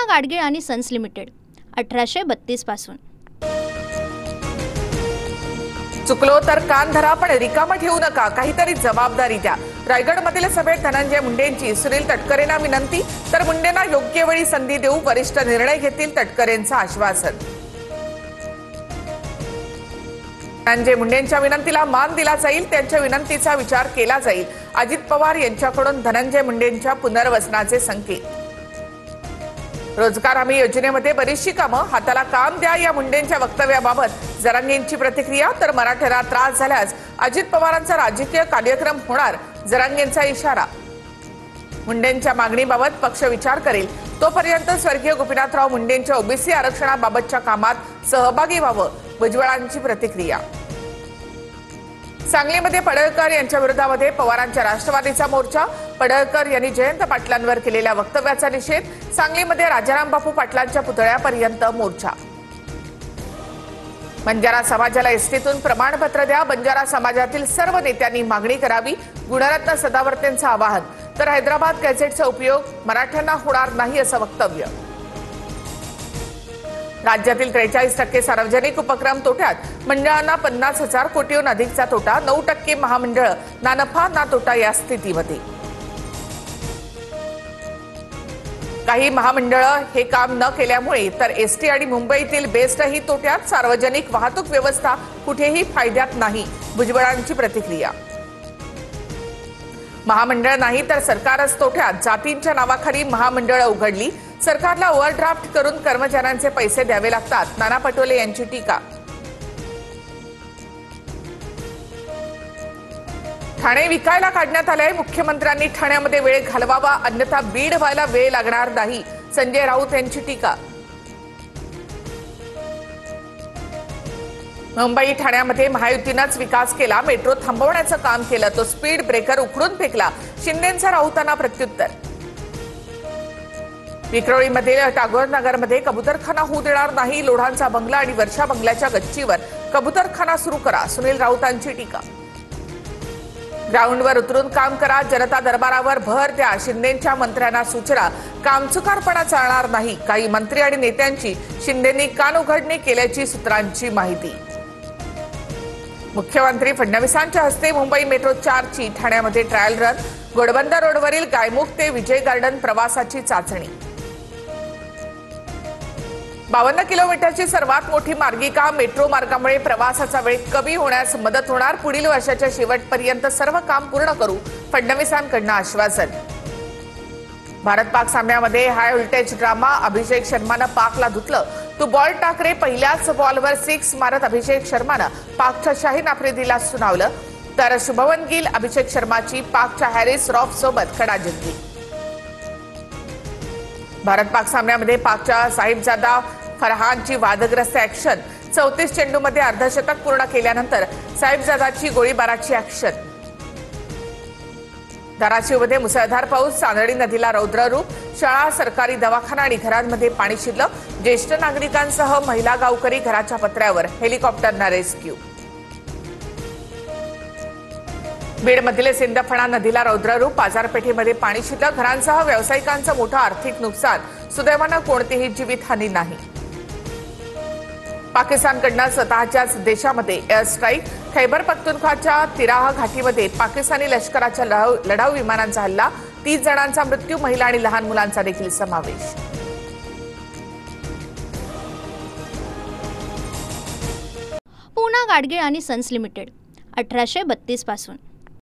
पूना गाडगीळ आणि sons limited 1832 पासून। चुकलो तर कान धरा, पण रिकामा ठेवू नका, काहीतरी जबाबदारी द्या। रायगडमधील सभेत धनंजय मुंडेंची सुनील तटकरेंना विनंती, तर मुंडेंना योग्य वेळी संधी देऊ, वरिष्ठ निर्णय घेतील, तटकरेंचं आश्वासन। धनंजय मुंडेंच्या विनंतीला मान दिला जाईल, त्यांच्या विनंतीचा विचार केला जाईल। अजित पवार यांच्याकडून धनंजय मुंडेंच्या पुनर्वसनाचे संकेत। रोजगार हमी योजनेमध्ये बरीचशी कामं, हाताला काम द्या, या मुंडेंच्या वक्तव्याबाबत जरांगेंची प्रतिक्रिया। तर मराठ्यांना त्रास झाल्यास अजित पवारांचा राजकीय कार्यक्रम होणार, जरांगेंचा इशारा। मुंडेंच्या मागणीबाबत पक्ष विचार करेल, तोपर्यंत स्वर्गीय गोपीनाथराव मुंडेंच्या ओबीसी आरक्षणाबाबतच्या कामात सहभागी व्हावं, भुजबळांची प्रतिक्रिया। सांगलीमध्ये पडळकर यांच्या विरोधामध्ये पवारांच्या राष्ट्रवादीचा मोर्चा। पडळकर यांनी जयंत पाटलांवर केलेल्या वक्तव्याचा निषेध। सांगलीमध्ये राजाराम बापू पाटलांच्या पुतळ्यापर्यंत मोर्चा। बंजारा समाजाला एसटीतून प्रमाणपत्र द्या, बंजारा समाजातील सर्व नेत्यांनी मागणी करावी, गुणरत्न सदावर्तेंचं आवाहन। तर हैदराबाद गॅझेटचा उपयोग मराठ्यांना होणार नाही, असं वक्तव्य। राज्यातील 43% सार्वजनिक उपक्रम तोट्यात, मंडळांना 50,000 कोटीहून अधिकचा तोटा, 9% महामंडळ ना नफा ना तोटा या स्थितीमध्ये। काही महामंडळ हे काम न केल्यामुळे तर एसटी आणि मुंबईतील बेस्टही तोट्यात, सार्वजनिक वाहतूक व्यवस्था कुठेही फायद्यात नाही, भुजबळांची प्रतिक्रिया। महामंडळ नाही तर सरकारच तोट्यात, जातींच्या नावाखाली महामंडळ उघडली, सरकारला ओव्हरड्राफ्ट करून कर्मचाऱ्यांचे पैसे द्यावे लागतात, नाना पटोले यांची टीका। ठाणे विकायला काढण्यात आलंय, मुख्यमंत्र्यांनी ठाण्यामध्ये वेळ घालवावा, अन्यथा बीड व्हायला वेळ लागणार नाही, संजय राऊत यांची टीका। मुंबई ठाण्यामध्ये महायुतीनंच विकास केला, मेट्रो थांबवण्याचं काम केलं, तो स्पीड ब्रेकर उखडून फेकला, शिंदेंचा राऊतांना प्रत्युत्तर। विक्रोळीमधील टागोरनगरमध्ये कबुतरखाना होऊ देणार नाही, लोढांचा बंगला आणि वर्षा बंगल्याच्या गच्चीवर कबुतरखाना सुरू करा, सुनील राऊतांची टीका। ग्राउंडवर उतरून काम करा, जनता दरबारावर भर द्या, शिंदेंच्या मंत्र्यांना सूचना, कामचुकारपणा चालणार नाही, काही मंत्री आणि नेत्यांची शिंदेंनी कानउघडणी केल्याची सूत्रांची माहिती। मुख्यमंत्री फडणवीसांच्या हस्ते मुंबई मेट्रो 4ची ठाण्यामध्ये ट्रायल रन, घोडबंदर रोडवरील गायमुख ते विजय गार्डन प्रवासाची चाचणी। 52 किलोमीटरची सर्वात मोठी मार्गिका, मेट्रो मार्गामुळे प्रवासाचा वेळ कमी होण्यास मदत होणार, पुढील वर्षाच्या शेवटपर्यंत सर्व काम पूर्ण करू, फडणवीसांकडून आश्वासन। Bharat Pak सामन्यामध्ये high voltage drama, अभिषेक शर्मानं पाकला धुतलं, तू बॉल टाक रे, पहिल्याच बॉलवर 6 मारत अभिषेक शर्मानं पाकच्या शाहीन आफ्रिदीला सुनावलं। तर शुभमन गिल अभिषेक शर्माची पाकच्या हॅरिस रॉफ सोबत खडाजंगी। भारत पाक सामन्यामध्ये पाकच्या साहिबजादा फरहानची वादग्रस्त ऍक्शन, 34 चेंडूमध्ये अर्धशतक पूर्ण केल्यानंतर साहिबजादाची गोळीबाराची ऍक्शन। धाराशिवमध्ये मुसळधार पाऊस, चांदणी नदीला रौद्ररूप, शाळा, सरकारी दवाखाना आणि घरांमध्ये पाणी शिरलं, ज्येष्ठ नागरिकांसह महिला गावकरी घराच्या पत्र्यावर, हेलिकॉप्टरना रेस्क्यू। बीडमधील सिंदफणा नदीला रौद्ररूप, बाजारपेठेमध्ये पाणी शिरलं, घरांसह व्यावसायिकांचं मोठं आर्थिक नुकसान, सुदैवानं कोणतीही जीवितहानी नाही। पाकिस्तानकडनं स्वतःच्याच देशामध्ये एअर स्ट्राईक, खैबर पख्तूनख्वाच्या तिराह घाटीमध्ये पाकिस्तानी लष्कराच्या लढाऊ विमानांचा हल्ला, 30 जणांचा मृत्यू, महिला आणि लहान मुलांचा देखील समावेश। पूना गाडगीळ आणि सन्स लिमिटेड 1832 पासून।